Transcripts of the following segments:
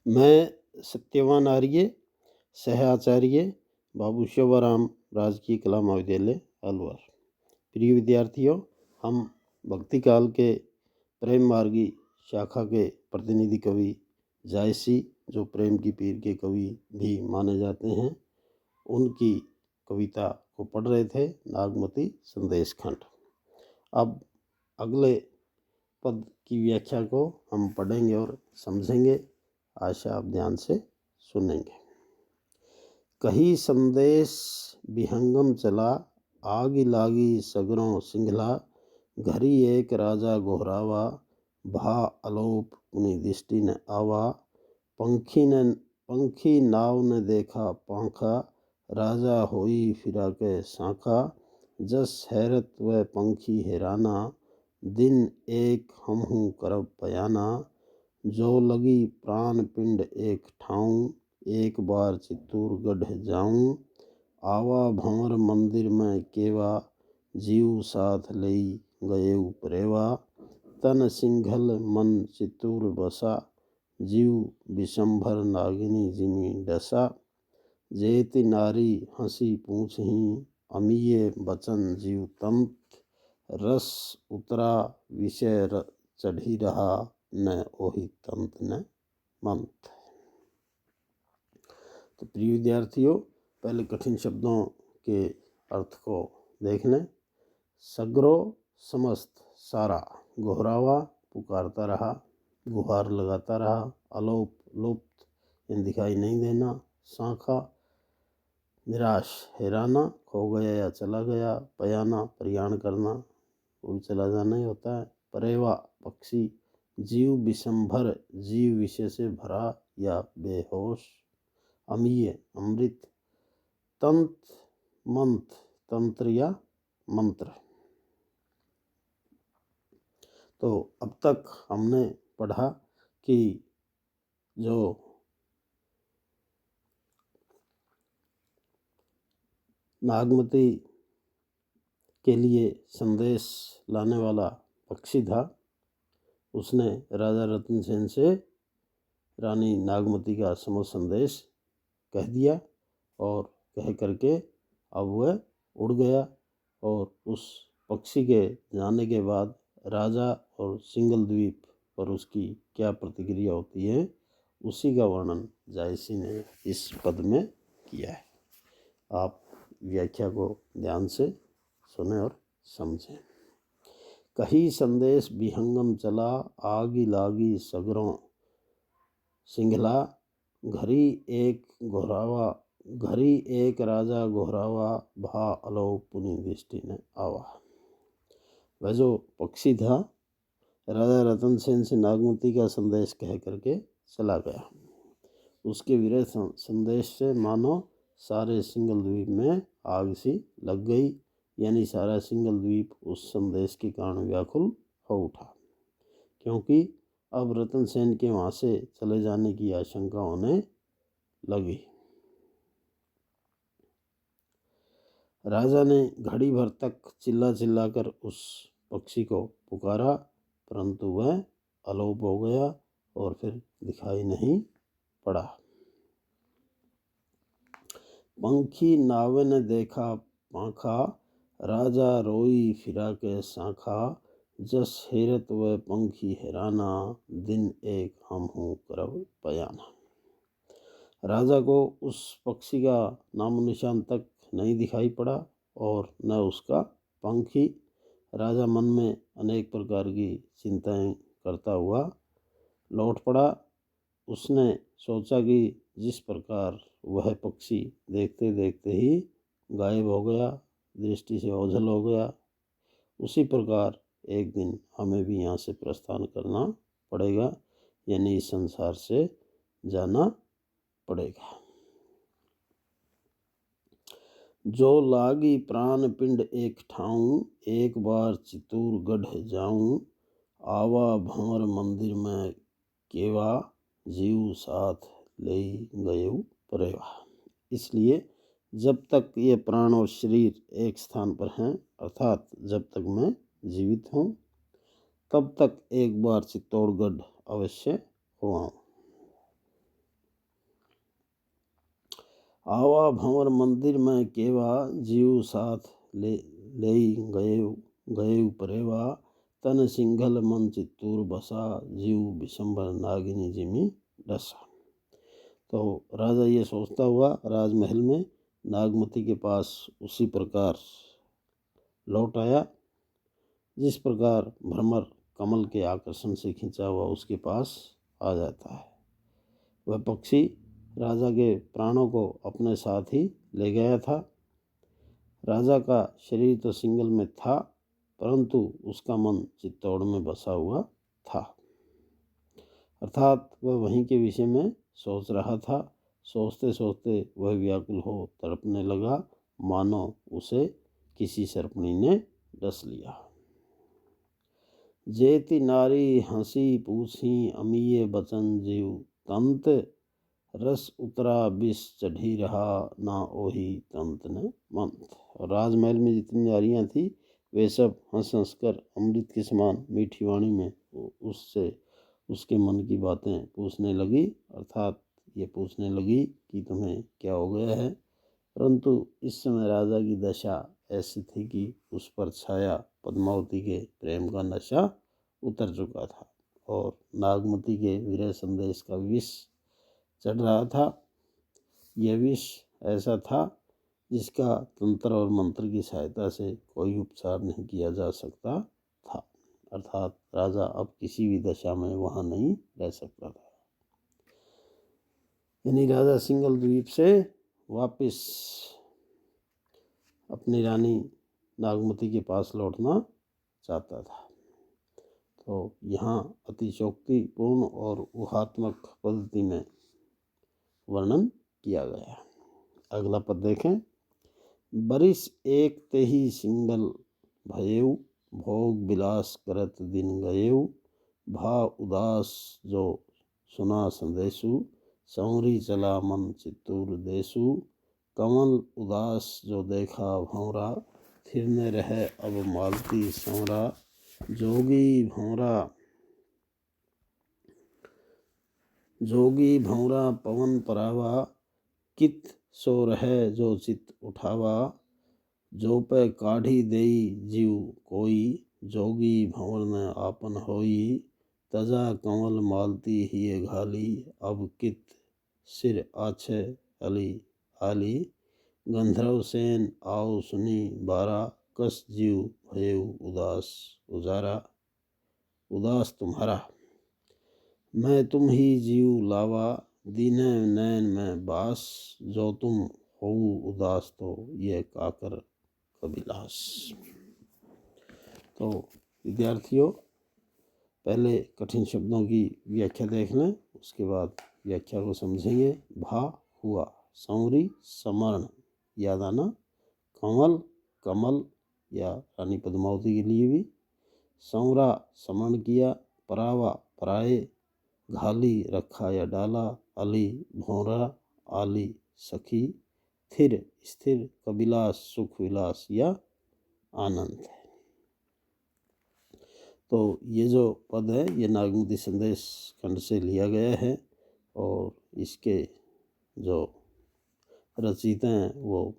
मैं सत्यवान आर्य, सह-आचार्य, बाबू शिवराम राजकीय कला महाविद्यालय अलवर। प्रिय विद्यार्थियों, हम भक्ति काल के प्रेम मार्गी शाखा के प्रतिनिधि कवि जायसी, जो प्रेम की पीर के कवि भी माने जाते हैं, उनकी कविता को पढ़ रहे थे, नागमती संदेश खंड। अब अगले पद की व्याख्या को हम पढ़ेंगे और समझेंगे। आशा आप ध्यान से सुनेंगे। कही संदेश विहंगम चला, आगी लागी सगरों सिंघला। घरी एक राजा गोहरावा, भा अलोप पुनि दृष्टि न आवा। पंखी नाव ने देखा पांखा, राजा होई फिरा के साखा। जस हैरत व पंखी हैराना, दिन एक हमहू करब बयाना। जो लगी प्राण पिंड एक ठाऊं, एक बार चित्तूरगढ़ जाऊं। आवा भंवर मंदिर में केवा, जीव साथ लई गए परेवा। तन सिंघल मन चित्तूर बसा, जीव विशंभर नागिनी जिमी डसा। जेति नारी हंसी पूछही, अमीये बचन जीव तंत। रस उतरा विषय चढ़ी रहा, न ओहि तंत न मंत। तो प्रिय विद्यार्थियों, पहले कठिन शब्दों के अर्थ को देख लें। सगरो समस्त, सारा। गोहरावा पुकारता रहा, गुहार लगाता रहा। अलोप लुप्त, इन दिखाई नहीं देना। साखा निराश, हैराना, खो गया या चला गया। पयाना प्रयाण करना, वो भी चला जाना ही होता है। परेवा पक्षी। जीव विशंभर, जीव विषय से भरा या बेहोश। अमीय अमृत। तंत्र मंत्र, तंत्र या मंत्र। तो अब तक हमने पढ़ा कि जो नागमती के लिए संदेश लाने वाला पक्षी था, उसने राजा रतन सेन से रानी नागमती का समस्त संदेश कह दिया और कह करके अब वह उड़ गया। और उस पक्षी के जाने के बाद राजा और सिंगल द्वीप पर उसकी क्या प्रतिक्रिया होती है, उसी का वर्णन जायसी ने इस पद में किया है। आप व्याख्या को ध्यान से सुने और समझें। कही संदेश विहंगम चला, आगी लागी सगरों सिंघला। घरी एक राजा गोहरावा, भा अलोप पुनि दृष्टि ने आवा। वह जो पक्षी था, राजा रतन सेन से नागमती का संदेश कह करके चला गया। उसके विरह संदेश से मानो सारे सिंगल द्वीप में आग सी लग गई, यानी सारा सिंगल द्वीप उस संदेश के कारण व्याकुल हो उठा, क्योंकि अब रतन सेन के वहाँ से चले जाने की आशंका होने लगी। राजा ने घड़ी भर तक चिल्ला कर उस पक्षी को पुकारा, परंतु वह अलोप हो गया और फिर दिखाई नहीं पड़ा। पंखी नावे ने देखा पांखा, राजा रोई फिरा के साखा। जस हेरत व पंखी हैराना, दिन एक हमहू करब बयाना। राजा को उस पक्षी का नामो निशान तक नहीं दिखाई पड़ा और न उसका पंखी। राजा मन में अनेक प्रकार की चिंताएं करता हुआ लौट पड़ा। उसने सोचा कि जिस प्रकार वह पक्षी देखते देखते ही गायब हो गया, दृष्टि से ओझल हो गया, उसी प्रकार एक दिन हमें भी यहाँ से प्रस्थान करना पड़ेगा, यानी इस संसार से जाना पड़ेगा। जो लागी प्राण पिंड एक ठाऊं, एक बार चित्तूरगढ़ जाऊं। आवा भंवर मंदिर में केवा, जीव साथ ले गयु परेवा। इसलिए जब तक ये प्राण और शरीर एक स्थान पर हैं, अर्थात जब तक मैं जीवित हूँ, तब तक एक बार चित्तौड़गढ़ अवश्य हो आऊँ। आवा भंवर मंदिर में केवा, जीव साथ ले गए परेवा, तन सिंघल मन चित्तूर बसा, जीव विशंबर नागिनी जिमी डसा। तो राजा ये सोचता हुआ राजमहल में नागमती के पास उसी प्रकार लौट आया जिस प्रकार भ्रमर कमल के आकर्षण से खींचा हुआ उसके पास आ जाता है। वह पक्षी राजा के प्राणों को अपने साथ ही ले गया था। राजा का शरीर तो सिंगल में था, परंतु उसका मन चित्तौड़ में बसा हुआ था, अर्थात वह वहीं के विषय में सोच रहा था। सोचते सोचते वह व्याकुल हो तड़पने लगा, मानो उसे किसी सर्पणी ने डस लिया। जेति नारी हंसी पूछी, अमीय बचन जीव तंत, रस उतरा विष चढ़ी रहा, ना ओही तंत ने मंत। और राजमहल में जितनी नारियां थी वे सब हंस हंस कर अमृत के समान मीठी वाणी में उससे उसके मन की बातें पूछने लगी, अर्थात ये पूछने लगी कि तुम्हें क्या हो गया है। परंतु इस समय राजा की दशा ऐसी थी कि उस पर छाया पद्मावती के प्रेम का नशा उतर चुका था और नागमती के विरह संदेश का विष चढ़ रहा था। यह विष ऐसा था जिसका तंत्र और मंत्र की सहायता से कोई उपचार नहीं किया जा सकता था, अर्थात राजा अब किसी भी दशा में वहाँ नहीं रह सकता था। यानी राजा सिंघल द्वीप से वापस अपनी रानी नागमती के पास लौटना चाहता था। तो यहाँ अतिशोक्तिपूर्ण और ऊहात्मक पद्धति में वर्णन किया गया। अगला पद देखें। बरिस एक तेहि सिंगल भयेउ, भोग विलास करत दिन गयेउ, भा उदास जो सुना संदेशु, संवरी चला मन चित्तूर देशु, कमल उदास जो देखा भंवरा, थिर न रहे अब मालती संवरा, जोगी भंवरा पवन परावा, कित सो रहे जो चित उठावा, जो पे काढ़ी देई जीव कोई, जोगी भंवर न आपन होई, तजा कमल मालती हिये घाली, अब कित सिर आछे अली आली, गंधर्व सेन आओ सुनी बारा, कस जीव भयेउ उदास उजारा, उदास तुम्हारा, मैं तुम ही जीव लावा, दीने नैन में बास, जो तुम हो उदास तो ये काकर कबिलास। तो विद्यार्थियों, पहले कठिन शब्दों की व्याख्या देख लें, उसके बाद व्याख्या को समझेंगे। भा हुआ, संवरी समर्ण याद आना, कमल कमल या रानी पद्मावती के लिए भी, संवरा समर्ण किया, परावा पराए, घाली रखा या डाला, अली भौरा, आली सखी, थिर स्थिर, कबिलास सुख विलास या आनंद है। तो ये जो पद है ये नागमती संदेश खंड से लिया गया है और इसके जो रचयिता हैं वो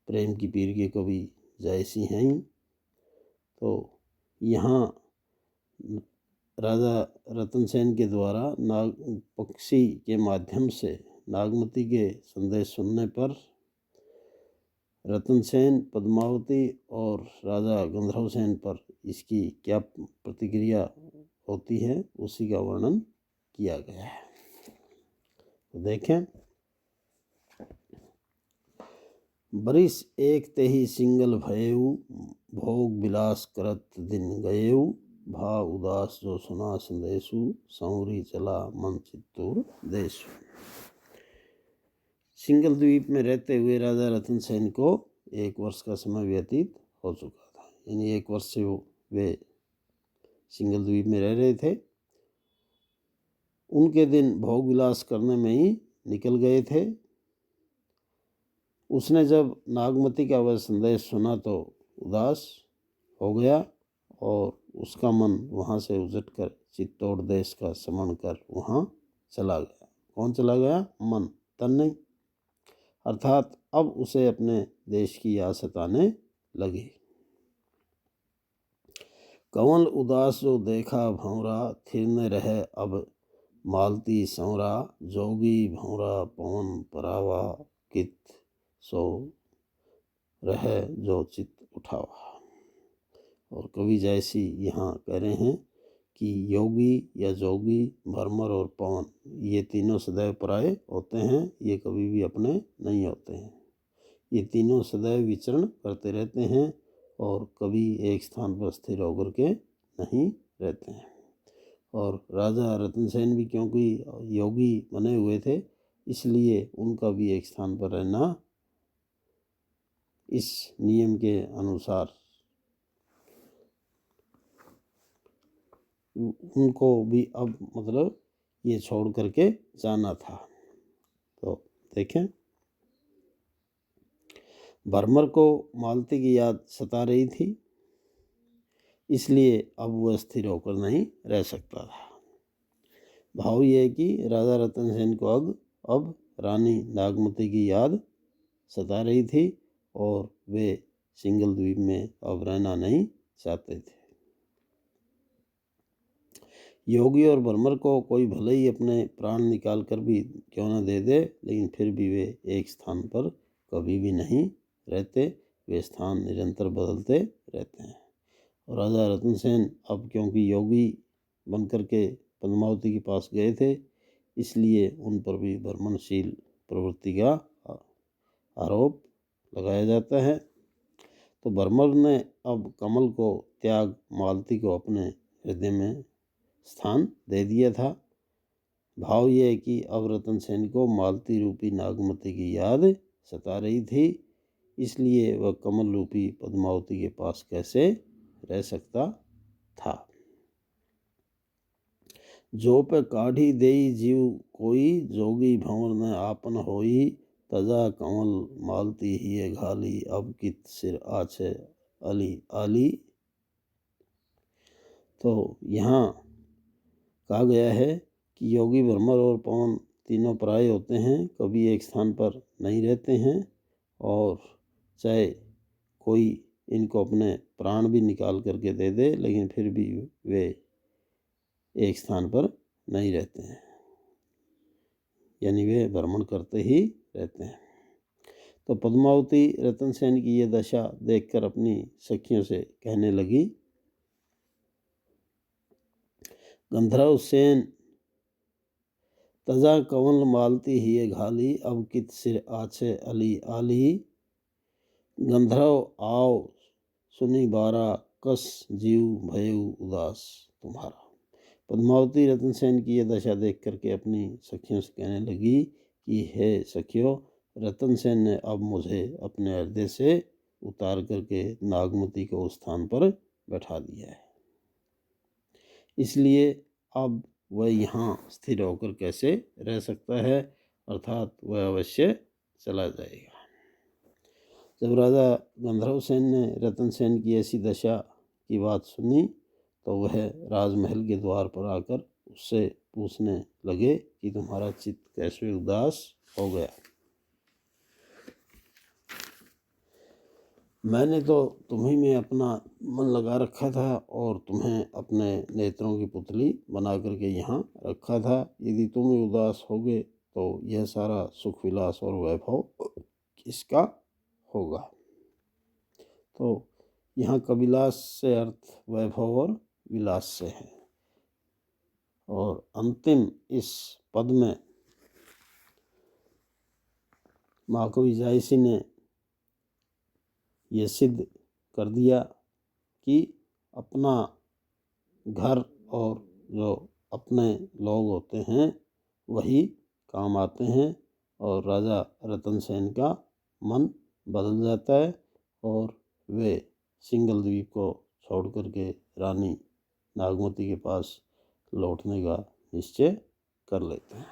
प्रेम की पीर के कवि जयसिंह हैं। तो यहाँ राजा रतन सेन के द्वारा नाग पक्षी के माध्यम से नागमती के संदेश सुनने पर रतन सेन, पद्मावती और राजा गंधर्व सेन पर इसकी क्या प्रतिक्रिया होती है उसी का वर्णन किया गया है। तो देखें। बरिस एक तेहि सिंगल भयेउ, भोग विलास करत दिन गयेउ, भा उदास जो सुना संदेशु, संवरी चला मन चित्तूर देशु। सिंगल द्वीप में रहते हुए राजा रतन सेन को 1 वर्ष का समय व्यतीत हो चुका था, यानी 1 वर्ष से वे सिंगल द्वीप में रह रहे थे। उनके दिन भोग विलास करने में ही निकल गए थे। उसने जब नागमती का वह संदेश सुना तो उदास हो गया और उसका मन वहाँ से उजटकर चित्तौड़ देश का समरण कर वहाँ चला गया। कौन चला गया? मन, तन नहीं। अर्थात अब उसे अपने देश की याद सताने लगी। कंवल उदास जो देखा भंवरा, थिर न रहे अब मालती संवरा, जोगी भंवरा पवन परावा, कित सो रहे जो चित उठावा। और कवि जैसी यहाँ कह रहे हैं कि योगी या जोगी, भरमर और पवन ये तीनों सदैव पराये होते हैं, ये कभी भी अपने नहीं होते हैं। ये तीनों सदैव विचरण करते रहते हैं और कभी एक स्थान पर स्थिर होकर के नहीं रहते हैं। और राजा रतन सेन भी क्योंकि योगी बने हुए थे, इसलिए उनका भी एक स्थान पर रहना इस नियम के अनुसार उनको भी अब मतलब ये छोड़ करके जाना था। तो देखें, भरमर को मालती की याद सता रही थी, इसलिए अब वह स्थिर होकर नहीं रह सकता था। भाव ये है कि राजा रतन सेन को अब रानी नागमती की याद सता रही थी और वे सिंगल द्वीप में अब रहना नहीं चाहते थे। योगी और भरमर को कोई भले ही अपने प्राण निकाल कर भी क्यों न दे दे, लेकिन फिर भी वे एक स्थान पर कभी भी नहीं रहते, वे स्थान निरंतर बदलते रहते हैं। और राजा रतन सेन अब क्योंकि योगी बनकर के पद्मावती के पास गए थे, इसलिए उन पर भी भ्रमणशील प्रवृत्ति का आरोप लगाया जाता है। तो भरमर ने अब कमल को त्याग मालती को अपने हृदय में स्थान दे दिया था। भाव यह है कि अब रतन सेन को मालती रूपी नागमती की याद सता रही थी, इसलिए वह कमल रूपी पद्मावती के पास कैसे रह सकता था। जो पे काढ़ी देई जीव कोई, जोगी भंवर न आपन होई, तजा कमल मालती ही घाली, अब कित सिर आछे अली आली। तो यहाँ कहा गया है कि योगी, भरमर और पवन तीनों पराये होते हैं, कभी एक स्थान पर नहीं रहते हैं, और चाहे कोई इनको अपने प्राण भी निकाल करके दे दे, लेकिन फिर भी वे एक स्थान पर नहीं रहते हैं, यानी वे भ्रमण करते ही रहते हैं। तो पद्मावती रतन सेन की ये दशा देखकर अपनी सखियों से कहने लगी, गंधर्व सेन तजा कंवल मालती ही घाली, अब कित सिर आछे अली आली। गंधर्व आओ सुनी बारा, कस जीव भयउ उदास तुम्हारा। पद्मावती रतन सेन की यह दशा देख करके अपनी सखियों से कहने लगी कि हे सखियों, रतन सेन ने अब मुझे अपने हृदय से उतार करके नागमती को उस स्थान पर बैठा दिया है, इसलिए अब वह यहाँ स्थिर होकर कैसे रह सकता है, अर्थात वह अवश्य चला जाएगा। जब राजा गंधर्व सेन ने रतन सेन की ऐसी दशा की बात सुनी, तो वह राजमहल के द्वार पर आकर उससे पूछने लगे कि तुम्हारा चित्त कैसे उदास हो गया। मैंने तो तुम्ही में अपना मन लगा रखा था और तुम्हें अपने नेत्रों की पुतली बना करके यहाँ रखा था। यदि तुम उदास होगे तो यह सारा सुख विलास और वैभव किसका होगा। तो यहाँ कविलास से अर्थ वैभव और विलास से है। और अंतिम इस पद में महाकवि जायसी ने यह सिद्ध कर दिया कि अपना घर और जो अपने लोग होते हैं वही काम आते हैं, और राजा रतन सेन का मन बदल जाता है और वे सिंगल द्वीप को छोड़ करके रानी नागमती के पास लौटने का निश्चय कर लेते हैं।